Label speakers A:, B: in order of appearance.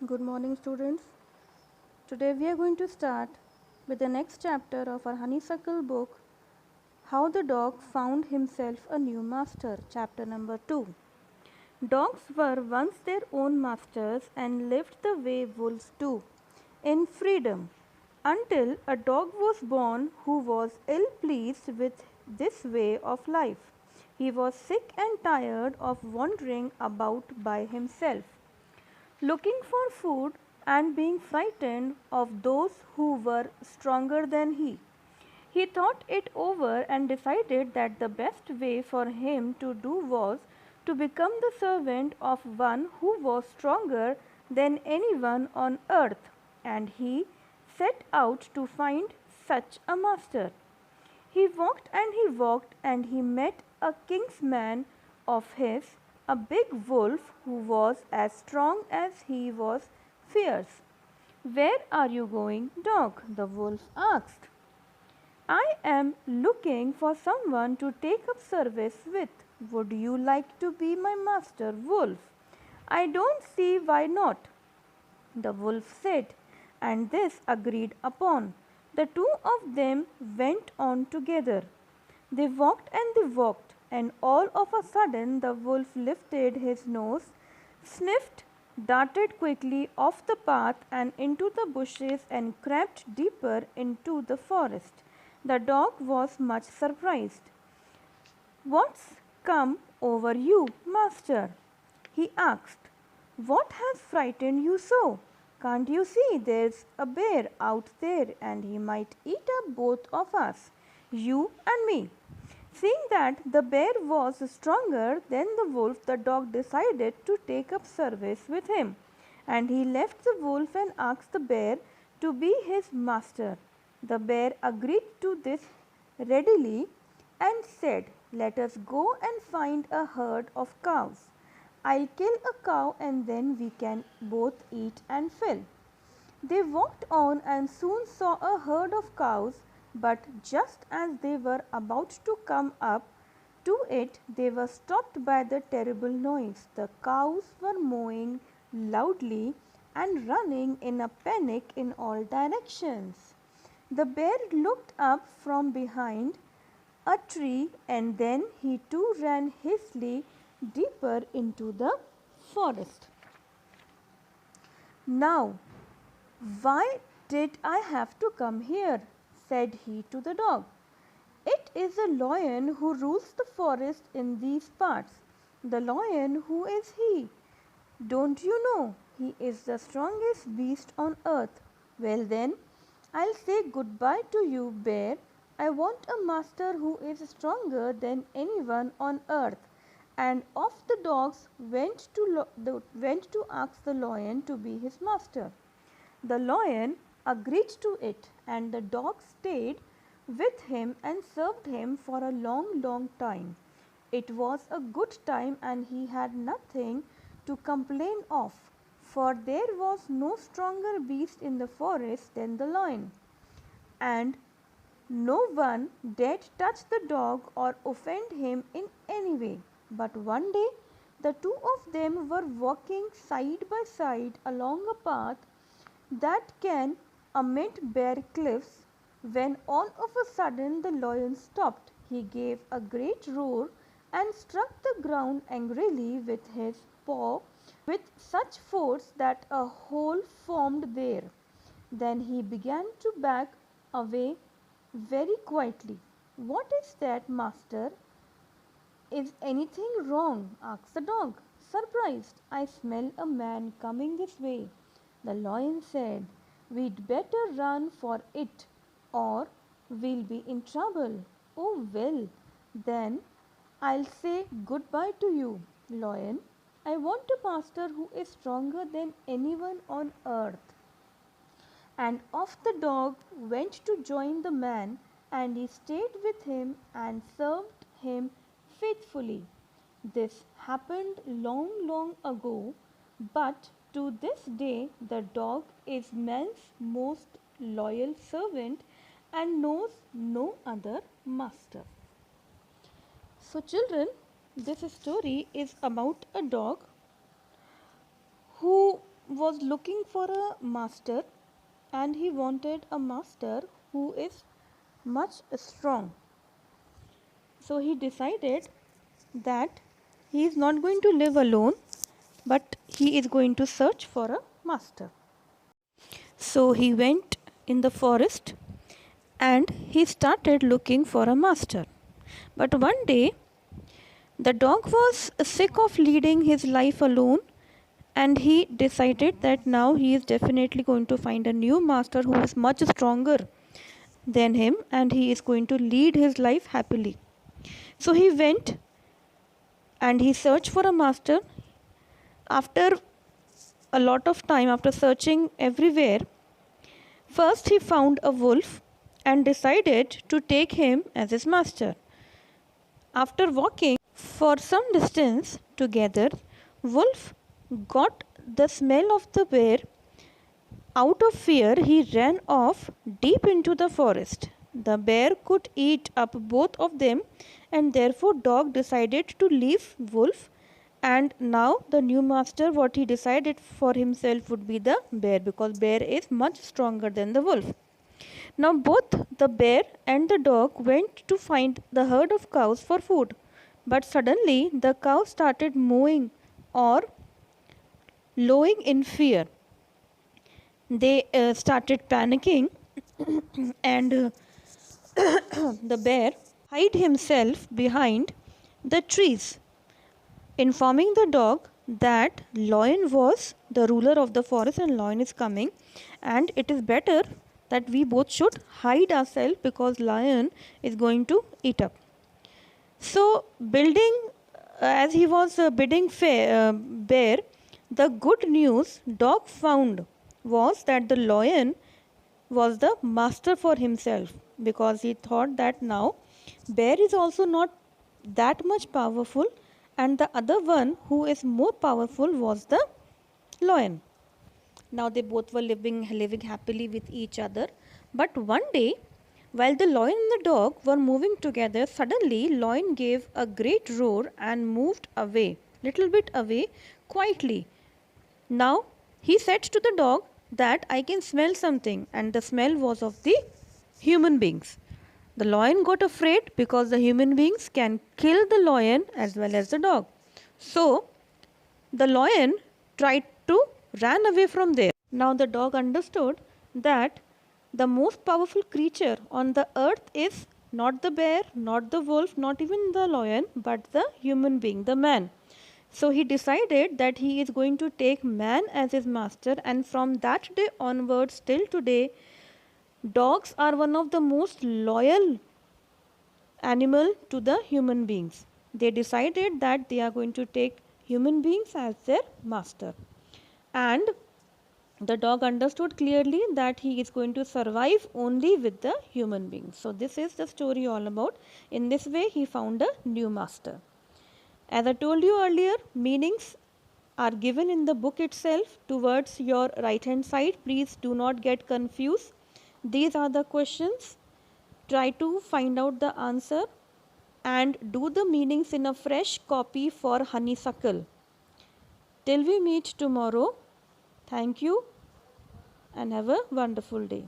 A: Good morning, students. Today we are going to start with the next chapter of our honeysuckle book, How the Dog Found Himself a New Master, chapter number 2. Dogs were once their own masters and lived the way wolves do, in freedom, until a dog was born who was ill pleased with this way of life. He was sick and tired of wandering about by himself, looking for food and being frightened of those who were stronger than he. He thought it over and decided that the best way for him to do was to become the servant of one who was stronger than anyone on earth, and he set out to find such a master. He walked and he met a kinsman of his, a big wolf who was as strong as he was fierce. Where are you going, dog? The wolf asked. I am looking for someone to take up service with. Would you like to be my master, wolf? I don't see why not, the wolf said, and this agreed upon. The two of them went on together. They walked, and all of a sudden the wolf lifted his nose, sniffed, darted quickly off the path and into the bushes and crept deeper into the forest. The dog was much surprised. What's come over you, master? He asked. What has frightened you so? Can't you see there's a bear out there and he might eat up both of us, you and me? Seeing that the bear was stronger than the wolf, the dog decided to take up service with him, and he left the wolf and asked the bear to be his master. The bear agreed to this readily and said, Let us go and find a herd of cows. I'll kill a cow and then we can both eat and fill. They walked on and soon saw a herd of cows, but just as they were about to come up to it, they were stopped by the terrible noise. The cows were mooing loudly and running in a panic in all directions. The bear looked up from behind a tree and then he too ran hastily deeper into the forest. Now, why did I have to come here? Said he to the dog. It is a lion who rules the forest in these parts. The lion, who is he? Don't you know? He is the strongest beast on earth. Well then, I'll say goodbye to you, bear. I want a master who is stronger than anyone on earth. And off the dogs went to ask the lion to be his master. The lion agreed to it, and the dog stayed with him and served him for a long, long time. It was a good time, and he had nothing to complain of, for there was no stronger beast in the forest than the lion, and no one dared touch the dog or offend him in any way. But one day, the two of them were walking side by side along a path that can amid bare cliffs, when all of a sudden the lion stopped. He gave a great roar and struck the ground angrily with his paw with such force that a hole formed there. Then he began to back away very quietly. What is that, master? Is anything wrong? Asked the dog, surprised. I smell a man coming this way. The lion said, We'd better run for it, or we'll be in trouble. Oh, well, then I'll say goodbye to you, lion. I want a master who is stronger than anyone on earth. And off the dog went to join the man, and he stayed with him and served him faithfully. This happened long, long ago, but to this day the dog is man's most loyal servant and knows no other master. So, children, this story is about a dog who was looking for a master, and he wanted a master who is much strong. So he decided that he is not going to live alone, but he is going to search for a master. So he went in the forest and he started looking for a master. But one day, the dog was sick of leading his life alone, and he decided that now he is definitely going to find a new master who is much stronger than him, and he is going to lead his life happily. So he went and he searched for a master. After a lot of time, after searching everywhere, first he found a wolf and decided to take him as his master. After walking for some distance together, Wolf got the smell of the bear. Out of fear, he ran off deep into the forest. The bear could eat up both of them, and therefore Dog decided to leave Wolf. And now the new master, what he decided for himself would be the bear, because bear is much stronger than the wolf. Now both the bear and the dog went to find the herd of cows for food. But suddenly the cow started mooing or lowing in fear. They started panicking, and the bear hid himself behind the trees, informing the dog that lion was the ruler of the forest and lion is coming, and it is better that we both should hide ourselves because lion is going to eat up. So as he was bidding bear, the good news dog found was that the lion was the master for himself, because he thought that now bear is also not that much powerful, and the other one who is more powerful was the lion. Now they both were living happily with each other. But one day, while the lion and the dog were moving together, suddenly lion gave a great roar and moved away, little bit away, quietly. Now he said to the dog that I can smell something, and the smell was of the human beings. The lion got afraid because the human beings can kill the lion as well as the dog. So the lion tried to run away from there. Now the dog understood that the most powerful creature on the earth is not the bear, not the wolf, not even the lion, but the human being, the man. So he decided that he is going to take man as his master, and from that day onwards till today, dogs are one of the most loyal animal to the human beings. They decided that they are going to take human beings as their master, and the dog understood clearly that he is going to survive only with the human beings. So this is the story all about. In this way he found a new master. As I told you earlier, meanings are given in the book itself towards your right hand side. Please do not get confused. These are the questions. Try to find out the answer and do the meanings in a fresh copy for honeysuckle. Till we meet tomorrow, thank you and have a wonderful day.